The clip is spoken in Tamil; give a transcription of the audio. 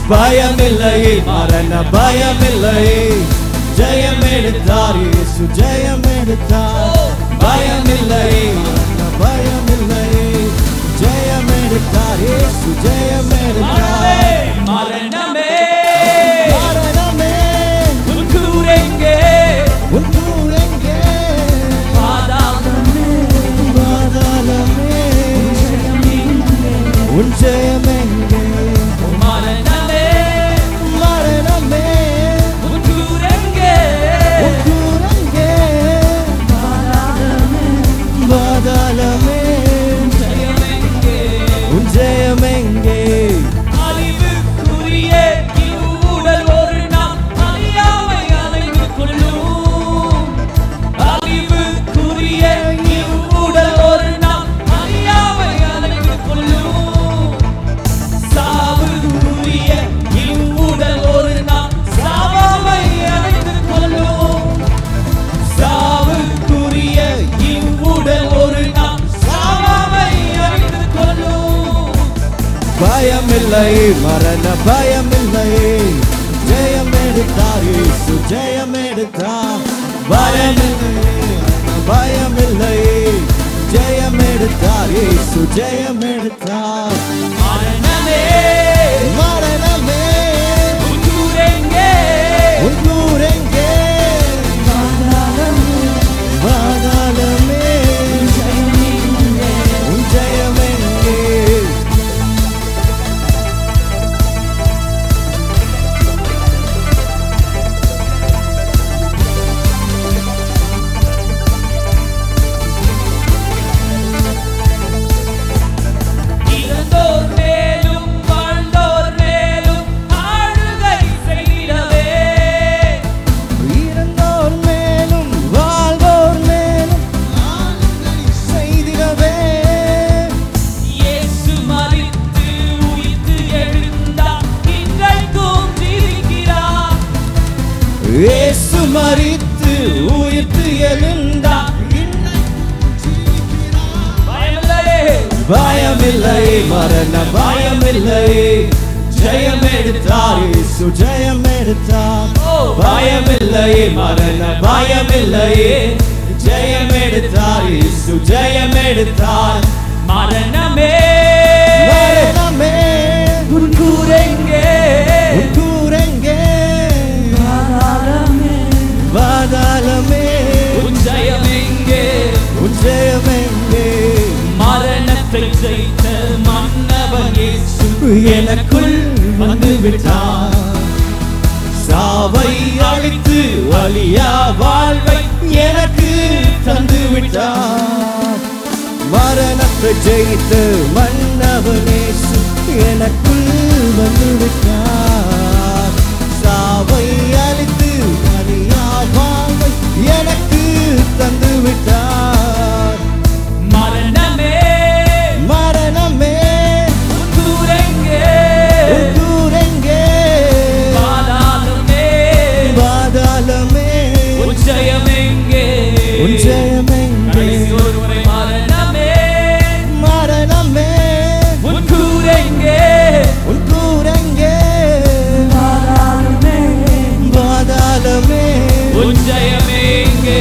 பயமில்லையே மரண பயமில்லையே ஜெயமெடுத்தார் இயேசு ஜெயமெடுத்தார் பயமில்லையே மரண பயமில்லையே ஜெயமெடுத்தார் இயேசு ஜெயமெடுத்தார் மரணமே மரணமே உன் கூரெங்கே பாதாளமே பாதாளமே உன் ஜெயமெங்கே மரணமே மரணமே உன் கூரெங்கே பாதாளமே ஜெயமெங்கே உன் ஜெயமெங்கே அழிவுக்குரிய இவ்வுடல் ஒரு நாள் அழியாமை அலைந்து கொள்ளும் அழிவுக்குரிய இவ்வுடல் ஒரு நாள் அழியாமை அலைந்து கொள்ளும் சாவுக்குரிய இவ்வுடல் ஒரு நாள் சாவாமை அலைந்து கொள்ளும் சாவுக்குரிய இவ்வுடல் ஒரு நாள் சாவாமை அலைந்து கொள்ளும் பயமில்லை மரண பயமில்லை ஜெயமெடுத்தார் இயேசு ஜெயமெடுத்தார் பயமில்லை பயமில்லை ஜெயமெடுத்தார் இயேசு ஜெயமெடுத்தார் மரணமே மரணமே உன் கூரெங்கே உன் கூரெங்கே பாதாளமே உன் ஜெயமெங்கே இறந்தோர் மேலும் வாழ்ந்தோர் மேலும் ஆளுகை செய்திடவே இறந்தோர் மேலும் வாழ்வோர் மேலும் செய்திடவே இயேசு மரித்து உயிர்த்து எழுந்தார் இன்றைக்கும் ஜீவிக்கிறார் இயேசு மரித்து உயிர்த்து எழுந்தார் பயமில்லை மரண பயமில்லை ஜெயமெடுத்தார் இயேசு ஜெயமெடுத்தார் பயமில்லை மரண பயமில்லை ஜெயமெடுத்தார் இயேசு ஜெயமெடுத்தார் மரணமே மரணமே உன் கூரெங்கே உன் கூரெங்கே பாதாளமே பாதாளமே உன் ஜெயமெங்கே உன் ஜெயமெங்கே மரணத்தை ஜெயித்த மன்னவன் இயேசு எனக்குள் வந்து விட்டார் சாவை அழித்து வலியா வாழ்வை எனக்கு தந்து விட்டார் மரணத்தை ஜெயித்து மன்னவன் இயேசு எனக்குள் வந்து விட்டார் சாவை அழித்து வலியா வாழ்வை எனக்கு தந்து விட்டார் மரணமே மரணமே உன் கூரெங்கே உன் கூரெங்கே பாதாளமே பாதாளமே உன் ஜெயமெங்கே உன் ஜெயமெங்கே கடைசி ஒரு முறை மரணமே மரணமே உன் கூரெங்கே உன் கூரெங்கே பாதாளமே பாதாளமே உன் ஜெயமெங்கே